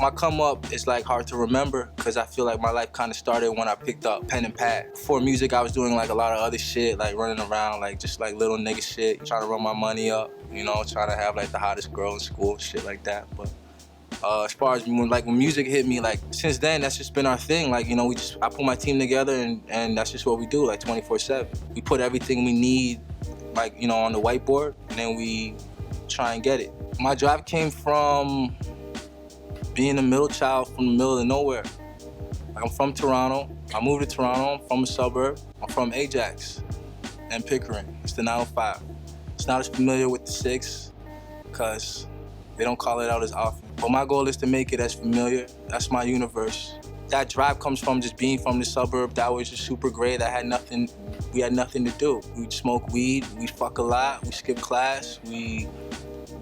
My come up is like hard to remember because I feel like my life kind of started when I picked up pen and pad. Before music, I was doing like a lot of other shit, like running around, like just like little nigga shit, trying to run my money up, you know, trying to have like the hottest girl in school, shit like that. But as far as when music hit me, like since then, that's just been our thing. Like, you know, I put my team together and that's just what we do, like 24/7. We put everything we need, like, you know, on the whiteboard, and then we try and get it. My drive came from being a middle child from the middle of nowhere. Like, I'm from Toronto. I moved to Toronto. I'm from a suburb. I'm from Ajax and Pickering. It's the 905. It's not as familiar with the 6 because they don't call it out as often. But my goal is to make it as familiar. That's my universe. That drive comes from just being from the suburb. That was just super great. We had nothing to do. We'd smoke weed, we fuck a lot, we skip class, we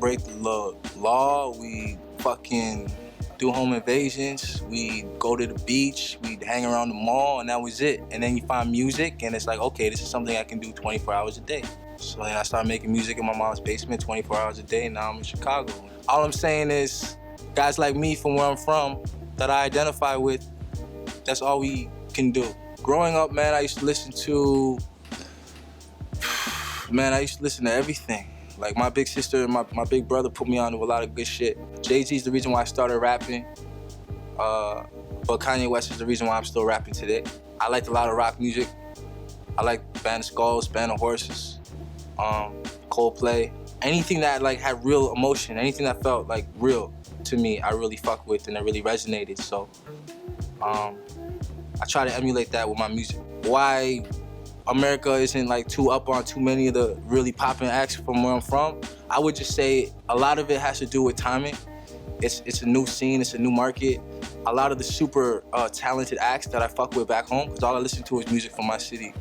break the law, we fucking do home invasions, we go to the beach, we'd hang around the mall, and that was it. And then you find music, and it's like, okay, this is something I can do 24 hours a day. So then I started making music in my mom's basement 24 hours a day, and now I'm in Chicago. All I'm saying is, guys like me from where I'm from, that I identify with, that's all we can do. Growing up, man, I used to listen to everything. Like, my big sister and my big brother put me on to a lot of good shit. Jay-Z's the reason why I started rapping, but Kanye West is the reason why I'm still rapping today. I liked a lot of rock music. I like Band of Skulls, Band of Horses, Coldplay. Anything that like had real emotion, anything that felt like real to me, I really fuck with and it really resonated. So I try to emulate that with my music. Why America isn't like too up on too many of the really popping acts from where I'm from, I would just say a lot of it has to do with timing. It's a new scene, it's a new market. A lot of the super talented acts that I fuck with back home, because all I listen to is music from my city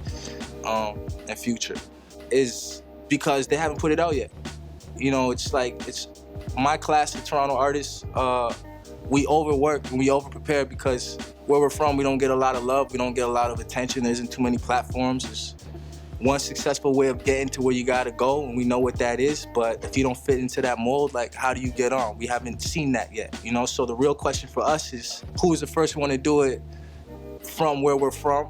and Future, is because they haven't put it out yet. You know, it's my class of Toronto artists, we overwork and we overprepare because where we're from, we don't get a lot of love, we don't get a lot of attention, there isn't too many platforms. There's one successful way of getting to where you gotta go, and we know what that is, but if you don't fit into that mold, like, how do you get on? We haven't seen that yet, you know? So the real question for us is, who is the first one to do it from where we're from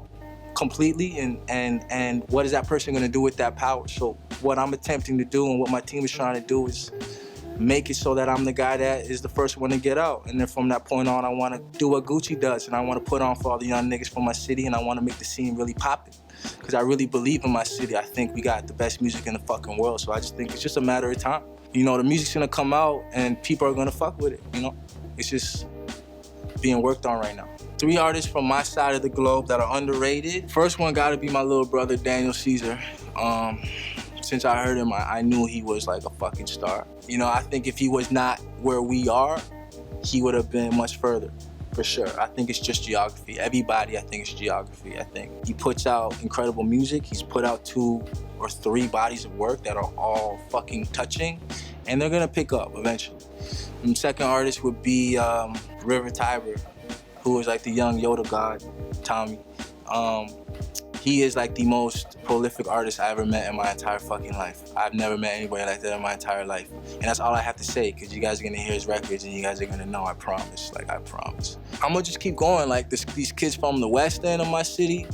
completely, and what is that person gonna do with that power? So what I'm attempting to do and what my team is trying to do is make it so that I'm the guy that is the first one to get out. And then from that point on, I want to do what Gucci does, and I want to put on for all the young niggas from my city, and I want to make the scene really poppin'. Because I really believe in my city. I think we got the best music in the fucking world, so I just think it's just a matter of time. You know, the music's gonna come out, and people are gonna fuck with it, you know? It's just being worked on right now. 3 artists from my side of the globe that are underrated. First one gotta be my little brother, Daniel Caesar. Since I heard him, I knew he was like a fucking star. You know, I think if he was not where we are, he would have been much further, for sure. I think it's just geography. Everybody, I think it's geography. I think he puts out incredible music. He's put out 2 or 3 bodies of work that are all fucking touching, and they're gonna pick up eventually. And the second artist would be River Tiber, who is like the young Yoda god, Tommy. He is like the most prolific artist I ever met in my entire fucking life. I've never met anybody like that in my entire life. And that's all I have to say, because you guys are gonna hear his records and you guys are gonna know, I promise, like I promise. I'm gonna just keep going, like these kids from the west end of my city,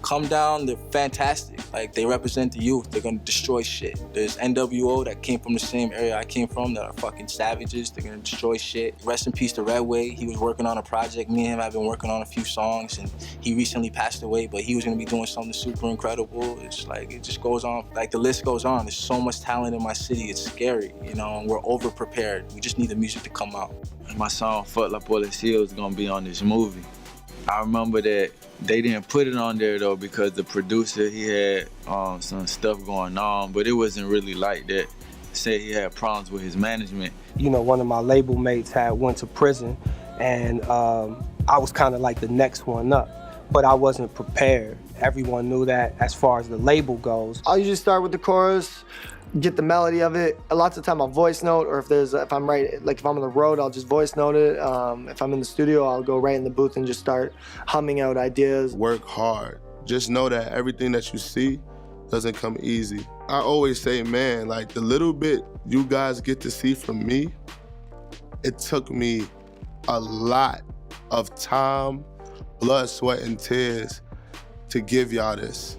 come down, they're fantastic. Like, they represent the youth, they're gonna destroy shit. There's NWO that came from the same area I came from that are fucking savages, they're gonna destroy shit. Rest in peace to Redway, he was working on a project, me and him have been working on a few songs, and he recently passed away, but he was gonna be doing something super incredible. It's like, it just goes on, like the list goes on. There's so much talent in my city, it's scary, you know, and we're over-prepared. We just need the music to come out. My song, Fuck La Policía, was gonna be on this movie. I remember that they didn't put it on there though because the producer, he had some stuff going on, but it wasn't really like that. Said he had problems with his management. You know, one of my label mates went to prison, and I was kind of like the next one up, but I wasn't prepared. Everyone knew that as far as the label goes. I'll usually start with the chorus, get the melody of it. Lots of time I'll voice note, or if I'm on the road, I'll just voice note it. If I'm in the studio, I'll go right in the booth and just start humming out ideas. Work hard. Just know that everything that you see doesn't come easy. I always say, man, like the little bit you guys get to see from me, it took me a lot of time, blood, sweat, and tears to give y'all this.